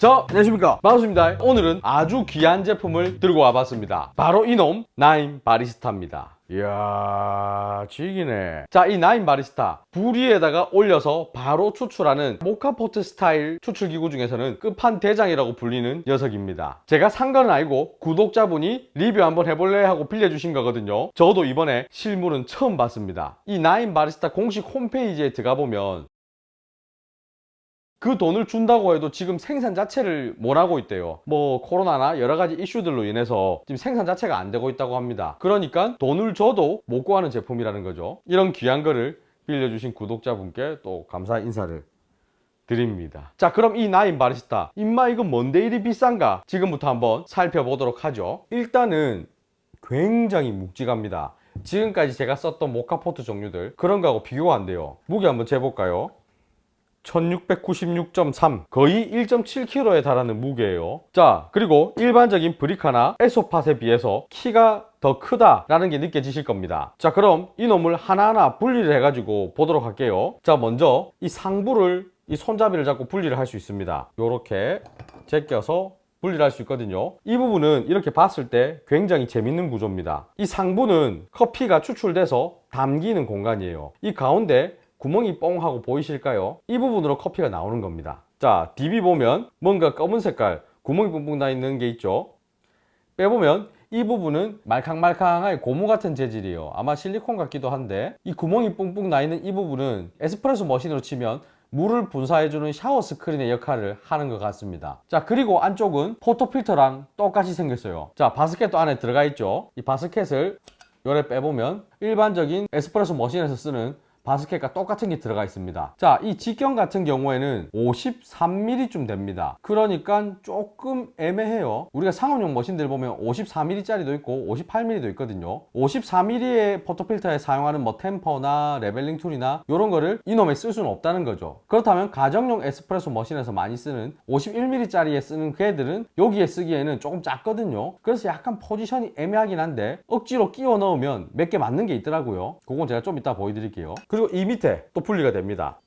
자, 안녕하십니까, 반갑습니다. 오늘은 아주 귀한 제품을 들고 와봤습니다. 바로 이놈 나인 바리스타입니다. 이야, 지기네. 자, 이 나인 바리스타 불 위에다가 올려서 바로 추출하는 모카포트 스타일 추출기구 중에서는 끝판대장이라고 불리는 녀석입니다. 제가 산 건 알고 구독자분이 리뷰 한번 해볼래 하고 빌려주신 거거든요. 저도 이번에 실물은 처음 봤습니다. 이 나인 바리스타 공식 홈페이지에 들어가 보면 그 돈을 준다고 해도 지금 생산 자체를 못 하고 있대요. 뭐 코로나나 여러 가지 이슈들로 인해서 지금 생산 자체가 안 되고 있다고 합니다. 그러니까 돈을 줘도 못 구하는 제품이라는 거죠. 이런 귀한 거를 빌려주신 구독자분께 또 감사 인사를 드립니다. 자, 그럼 이 나인 바리스타 임마 이거 뭔데 이리 비싼가? 지금부터 한번 살펴보도록 하죠. 일단은 굉장히 묵직합니다. 지금까지 제가 썼던 모카포트 종류들 그런 거하고 비교가 안 돼요. 무게 한번 재볼까요? 1696.3, 거의 1.7kg에 달하는 무게예요. 자, 그리고 일반적인 브리카나 에소팟에 비해서 키가 더 크다라는 게 느껴지실 겁니다. 자, 그럼 이놈을 하나하나 분리를 해가지고 보도록 할게요. 자, 먼저 이 상부를, 이 손잡이를 잡고 분리를 할 수 있습니다. 요렇게 제껴서 분리를 할 수 있거든요. 이 부분은 이렇게 봤을 때 굉장히 재밌는 구조입니다. 이 상부는 커피가 추출돼서 담기는 공간이에요. 이 가운데 구멍이 뻥 하고 보이실까요? 이 부분으로 커피가 나오는 겁니다. 자, DB 보면 뭔가 검은 색깔 구멍이 뿡뿡 나 있는 게 있죠. 빼보면 이 부분은 말캉말캉한 고무 같은 재질이에요. 아마 실리콘 같기도 한데 이 구멍이 뿡뿡 나 있는 이 부분은 에스프레소 머신으로 치면 물을 분사해주는 샤워 스크린의 역할을 하는 것 같습니다. 자, 그리고 안쪽은 포토 필터랑 똑같이 생겼어요. 자, 바스켓도 안에 들어가 있죠. 이 바스켓을 요래 빼보면 일반적인 에스프레소 머신에서 쓰는 바스켓과 똑같은 게 들어가 있습니다. 자, 이 직경 같은 경우에는 53mm쯤 됩니다. 그러니까 조금 애매해요. 우리가 상업용 머신들 보면 54mm짜리도 있고 58mm도 있거든요. 54mm의 포토필터에 사용하는 뭐 템퍼나 레벨링 툴이나 이런 거를 이놈에 쓸 수는 없다는 거죠. 그렇다면 가정용 에스프레소 머신에서 많이 쓰는 51mm짜리에 쓰는 그 애들은 여기에 쓰기에는 조금 작거든요. 그래서 약간 포지션이 애매하긴 한데 억지로 끼워 넣으면 몇 개 맞는 게 있더라고요. 그건 제가 좀 이따 보여드릴게요. 그리고 이 밑에 또 분리가 됩니다.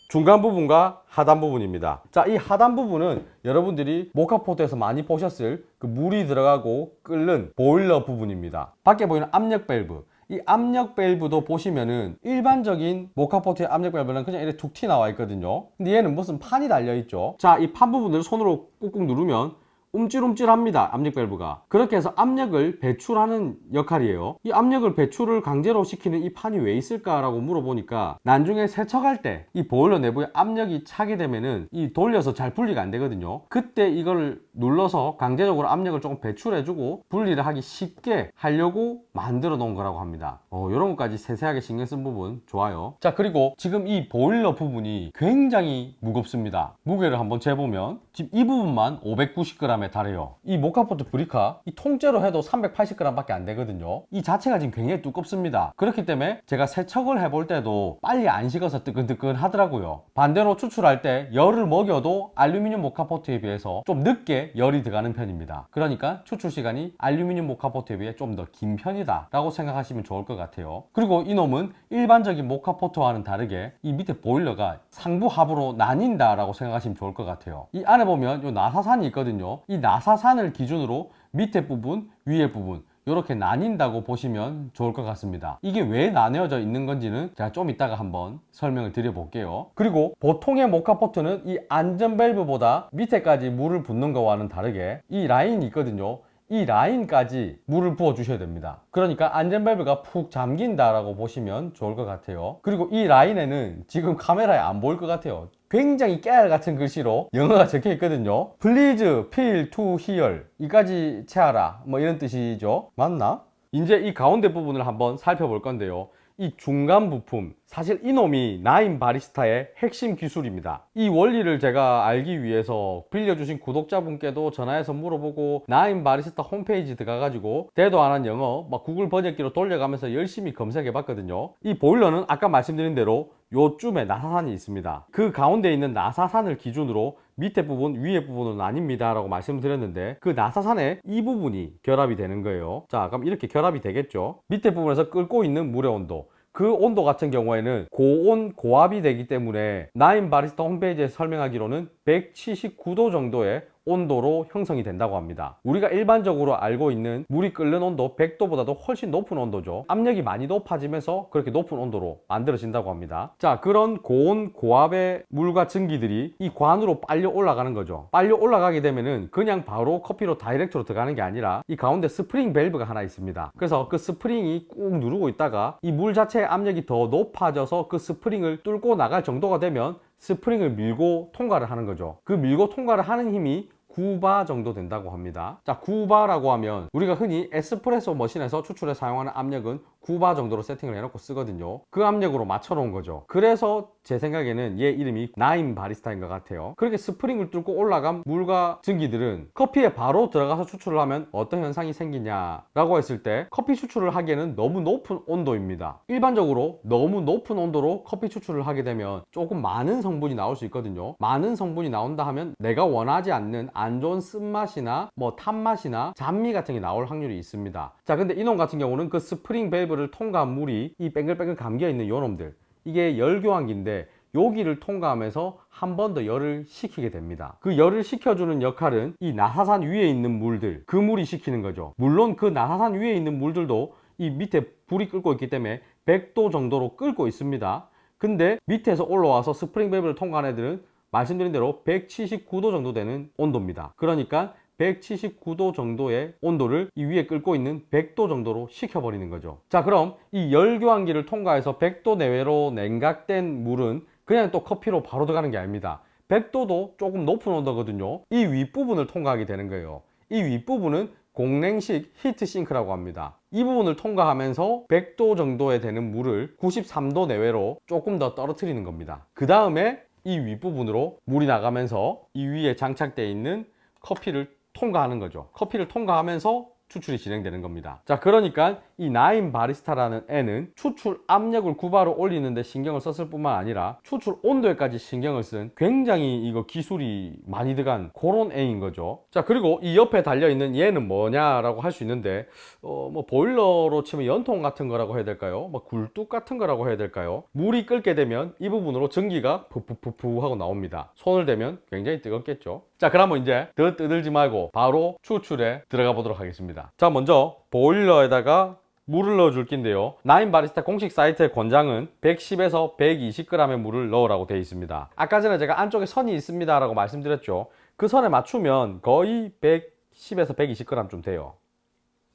중간 부분과 하단 부분입니다. 자, 이 하단 부분은 여러분들이 모카포트에서 많이 보셨을 그 물이 들어가고 끓는 보일러 부분입니다. 밖에 보이는 압력 밸브, 이 압력 밸브도 보시면은 일반적인 모카포트의 압력 밸브는 그냥 이렇게 툭 튀 나와 있거든요. 근데 얘는 무슨 판이 달려 있죠. 자, 이 판 부분을 손으로 꾹꾹 누르면 움찔움찔합니다. 압력 밸브가. 그렇게 해서 압력을 배출하는 역할이에요. 이 압력을 배출을 강제로 시키는 이 판이 왜 있을까라고 물어보니까 나중에 세척할 때 이 보일러 내부에 압력이 차게 되면은 이 돌려서 잘 분리가 안 되거든요. 그때 이걸 눌러서 강제적으로 압력을 조금 배출해주고 분리를 하기 쉽게 하려고 만들어 놓은 거라고 합니다. 이런 것까지 세세하게 신경 쓴 부분 좋아요. 자, 그리고 지금 이 보일러 부분이 굉장히 무겁습니다. 무게를 한번 재보면 지금 이 부분만 590g에 달해요. 이 모카포트 브리카 이 통째로 해도 380g 밖에 안 되거든요. 이 자체가 지금 굉장히 두껍습니다. 그렇기 때문에 제가 세척을 해볼 때도 빨리 안 식어서 뜨끈뜨끈 하더라고요. 반대로 추출할 때 열을 먹여도 알루미늄 모카포트에 비해서 좀 늦게 열이 들어가는 편입니다. 그러니까 추출 시간이 알루미늄 모카포트에 비해 좀 더 긴 편이다 라고 생각하시면 좋을 것 같아요. 그리고 이놈은 일반적인 모카포트와는 다르게 이 밑에 보일러가 상부 하부로 나뉜다 라고 생각하시면 좋을 것 같아요. 이 안에 보면 이 나사산이 있거든요. 이 나사산을 기준으로 밑에 부분, 위에 부분 이렇게 나뉜다고 보시면 좋을 것 같습니다. 이게 왜 나뉘어져 있는 건지는 제가 좀 이따가 한번 설명을 드려볼게요. 그리고 보통의 모카포트는 이 안전 밸브보다 밑에까지 물을 붓는 거와는 다르게 이 라인이 있거든요. 이 라인까지 물을 부어 주셔야 됩니다. 그러니까 안전 밸브가 푹 잠긴다라고 보시면 좋을 것 같아요. 그리고 이 라인에는 지금 카메라에 안 보일 것 같아요. 굉장히 깨알 같은 글씨로 영어가 적혀 있거든요. Please feel to here 이까지 채하라 뭐 이런 뜻이죠. 맞나? 이제 이 가운데 부분을 한번 살펴볼 건데요. 이 중간 부품, 사실 이놈이 나인 바리스타의 핵심 기술입니다. 이 원리를 제가 알기 위해서 빌려주신 구독자분께도 전화해서 물어보고 나인 바리스타 홈페이지 들어가가지고 대도 안 한 영어 막 구글 번역기로 돌려가면서 열심히 검색해 봤거든요. 이 보일러는 아까 말씀드린 대로 요쯤에 나사산이 있습니다. 그 가운데 있는 나사산을 기준으로 밑에 부분, 위에 부분은 아닙니다 라고 말씀드렸는데 그 나사산의 이 부분이 결합이 되는 거예요. 자, 그럼 이렇게 결합이 되겠죠. 밑에 부분에서 끓고 있는 물의 온도, 그 온도 같은 경우에는 고온 고압이 되기 때문에 나인 바리스타 홈페이지에 설명하기로는 179도 정도의 온도로 형성이 된다고 합니다. 우리가 일반적으로 알고 있는 물이 끓는 온도 100도보다도 훨씬 높은 온도죠. 압력이 많이 높아지면서 그렇게 높은 온도로 만들어진다고 합니다. 자, 그런 고온 고압의 물과 증기들이 이 관으로 빨려 올라가는 거죠. 빨려 올라가게 되면은 그냥 바로 커피로 다이렉트로 들어가는 게 아니라 이 가운데 스프링 밸브가 하나 있습니다. 그래서 그 스프링이 꾹 누르고 있다가 이 물 자체의 압력이 더 높아져서 그 스프링을 뚫고 나갈 정도가 되면 스프링을 밀고 통과를 하는 거죠. 그 밀고 통과를 하는 힘이 9바 정도 된다고 합니다. 자, 9바라고 하면 우리가 흔히 에스프레소 머신에서 추출해 사용하는 압력은 9바 정도로 세팅을 해놓고 쓰거든요. 그 압력으로 맞춰 놓은 거죠. 그래서 제 생각에는 얘 이름이 나인 바리스타인 것 같아요. 그렇게 스프링을 뚫고 올라간 물과 증기들은 커피에 바로 들어가서 추출을 하면 어떤 현상이 생기냐라고 했을 때 커피 추출을 하기에는 너무 높은 온도입니다. 일반적으로 너무 높은 온도로 커피 추출을 하게 되면 조금 많은 성분이 나올 수 있거든요. 많은 성분이 나온다 하면 내가 원하지 않는 안 좋은 쓴맛이나 뭐 탄맛이나 잔미 같은 게 나올 확률이 있습니다. 자, 근데 이놈 같은 경우는 그 스프링 밸브를 통과한 물이 이 뱅글뱅글 감겨 있는 요 놈들, 이게 열교환기인데 여기를 통과하면서 한 번 더 열을 식히게 됩니다. 그 열을 식혀주는 역할은 이 나사산 위에 있는 물들, 그 물이 식히는 거죠. 물론 그 나사산 위에 있는 물들도 이 밑에 불이 끓고 있기 때문에 100도 정도로 끓고 있습니다. 근데 밑에서 올라와서 스프링 밸브를 통과한 애들은 말씀드린 대로 179도 정도 되는 온도입니다. 그러니까 179도 정도의 온도를 이 위에 끓고 있는 100도 정도로 식혀버리는 거죠. 자, 그럼 이 열교환기를 통과해서 100도 내외로 냉각된 물은 그냥 또 커피로 바로 들어가는 게 아닙니다. 100도도 조금 높은 온도거든요. 이 윗부분을 통과하게 되는 거예요. 이 윗부분은 공냉식 히트싱크라고 합니다. 이 부분을 통과하면서 100도 정도에 되는 물을 93도 내외로 조금 더 떨어뜨리는 겁니다. 그 다음에 이 윗부분으로 물이 나가면서 이 위에 장착되어 있는 커피를 통과하는 거죠. 커피를 통과하면서 추출이 진행되는 겁니다. 자, 그러니까 이 나인 바리스타라는 애는 추출 압력을 9바로 올리는데 신경을 썼을 뿐만 아니라 추출 온도에까지 신경을 쓴 굉장히 이거 기술이 많이 들어간 그런 애인 거죠. 자, 그리고 이 옆에 달려있는 얘는 뭐냐라고 할 수 있는데 뭐 보일러로 치면 연통 같은 거라고 해야 될까요? 뭐 굴뚝 같은 거라고 해야 될까요? 물이 끓게 되면 이 부분으로 전기가 푸푸푸푸 하고 나옵니다. 손을 대면 굉장히 뜨겁겠죠. 자, 그러면 이제 더 떠들지 말고 바로 추출에 들어가 보도록 하겠습니다. 자, 먼저 보일러에다가 물을 넣어 줄 건데요. 나인 바리스타 공식 사이트의 권장은 110에서 120g의 물을 넣으라고 되어 있습니다. 아까 전에 제가 안쪽에 선이 있습니다 라고 말씀드렸죠. 그 선에 맞추면 거의 110에서 120g쯤 돼요.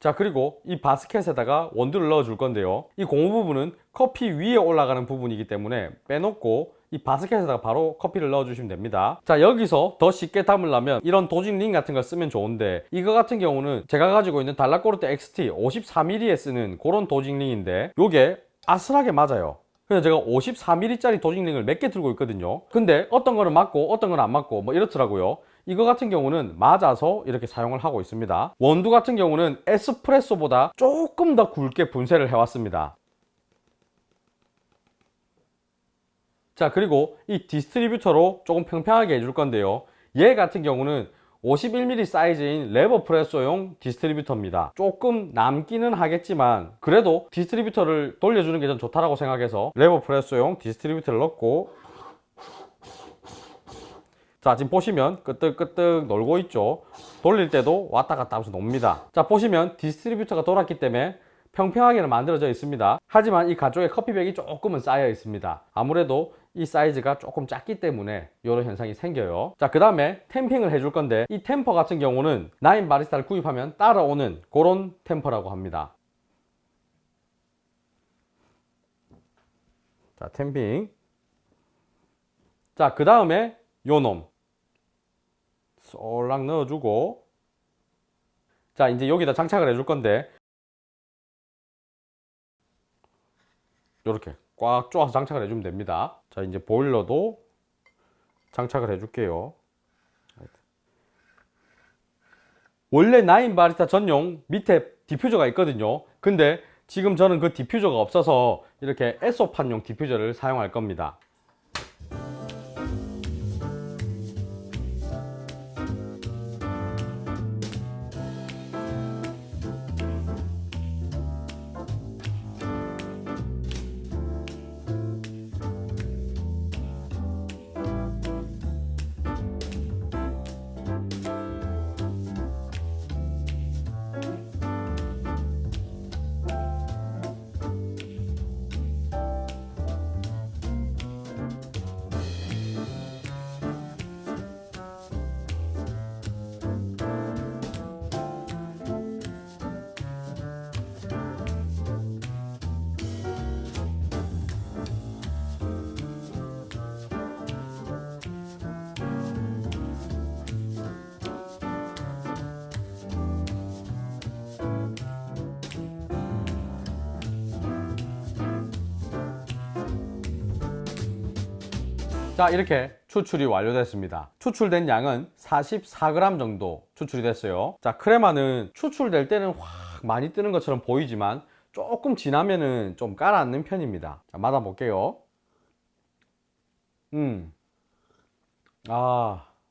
자, 그리고 이 바스켓에다가 원두를 넣어 줄 건데요. 이 고무 부분은 커피 위에 올라가는 부분이기 때문에 빼놓고 이 바스켓에다가 바로 커피를 넣어 주시면 됩니다. 자, 여기서 더 쉽게 담으려면 이런 도징링 같은 걸 쓰면 좋은데 이거 같은 경우는 제가 가지고 있는 달라꼬르테 XT 54mm에 쓰는 그런 도징링인데 요게 아슬하게 맞아요. 그래서 제가 54mm 짜리 도징링을 몇 개 들고 있거든요. 근데 어떤 거는 맞고 어떤 거는 안 맞고 뭐 이렇더라고요. 이거 같은 경우는 맞아서 이렇게 사용을 하고 있습니다. 원두 같은 경우는 에스프레소보다 조금 더 굵게 분쇄를 해왔습니다. 자, 그리고 이 디스트리뷰터로 조금 평평하게 해줄 건데요. 얘 같은 경우는 51mm 사이즈인 레버프레소용 디스트리뷰터입니다. 조금 남기는 하겠지만 그래도 디스트리뷰터를 돌려주는 게 전 좋다라고 생각해서 레버프레소용 디스트리뷰터를 넣고, 자, 지금 보시면 끄떡끄떡 놀고 있죠. 돌릴 때도 왔다 갔다 하면서 놉니다. 자, 보시면 디스트리뷰터가 돌았기 때문에 평평하게는 만들어져 있습니다. 하지만 이 가쪽에 커피백이 조금은 쌓여 있습니다. 아무래도 이 사이즈가 조금 작기 때문에 이런 현상이 생겨요. 자, 그 다음에 템핑을 해줄 건데 이 템퍼 같은 경우는 나인 바리스타를 구입하면 따라오는 그런 템퍼라고 합니다. 자, 템핑. 자, 그 다음에 요놈 쏠락 넣어주고, 자, 이제 여기다 장착을 해줄 건데 이렇게 꽉 조아서 장착을 해주면 됩니다. 자, 이제 보일러도 장착을 해줄게요. 원래 나인 바리스타 전용 밑에 디퓨저가 있거든요. 근데 지금 저는 그 디퓨저가 없어서 이렇게 에소판용 디퓨저를 사용할 겁니다. 자, 이렇게 추출이 완료됐습니다. 추출된 양은 44g 정도 추출이 됐어요. 자, 크레마는 추출될 때는 확 많이 뜨는 것처럼 보이지만 조금 지나면은 좀 가라앉는 편입니다. 자, 맞아볼게요.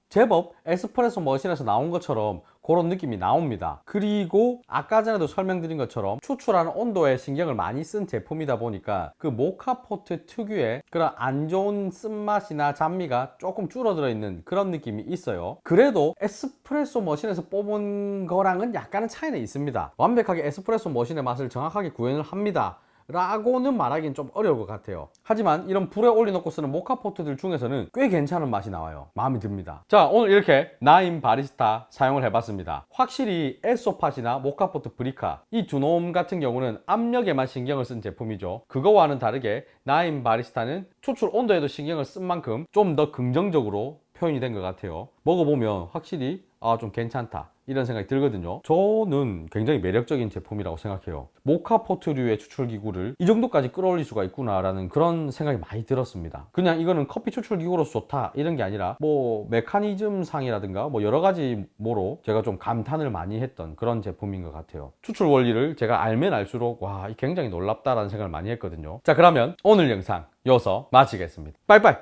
제법 에스프레소 머신에서 나온 것처럼 그런 느낌이 나옵니다. 그리고 아까 전에도 설명드린 것처럼 추출하는 온도에 신경을 많이 쓴 제품이다 보니까 그 모카포트 특유의 그런 안 좋은 쓴맛이나 잡미가 조금 줄어들어 있는 그런 느낌이 있어요. 그래도 에스프레소 머신에서 뽑은 거랑은 약간은 차이는 있습니다. 완벽하게 에스프레소 머신의 맛을 정확하게 구현을 합니다 라고는 말하기는 좀 어려울 것 같아요. 하지만 이런 불에 올려놓고 쓰는 모카포트들 중에서는 꽤 괜찮은 맛이 나와요. 마음에 듭니다. 자, 오늘 이렇게 나인 바리스타 사용을 해봤습니다. 확실히 에소팟이나 모카포트 브리카 이 두 놈 같은 경우는 압력에만 신경을 쓴 제품이죠. 그거와는 다르게 나인 바리스타는 추출 온도에도 신경을 쓴 만큼 좀 더 긍정적으로 표현이 된 것 같아요. 먹어보면 확실히 좀 괜찮다 이런 생각이 들거든요. 저는 굉장히 매력적인 제품이라고 생각해요. 모카포트류의 추출기구를 이 정도까지 끌어올릴 수가 있구나 라는 그런 생각이 많이 들었습니다. 그냥 이거는 커피 추출기구로서 좋다 이런 게 아니라 뭐 메커니즘 상이라든가 뭐 여러 가지 모로 제가 좀 감탄을 많이 했던 그런 제품인 것 같아요. 추출 원리를 제가 알면 알수록 와, 굉장히 놀랍다라는 생각을 많이 했거든요. 자, 그러면 오늘 영상 여기서 마치겠습니다. 빠이빠이.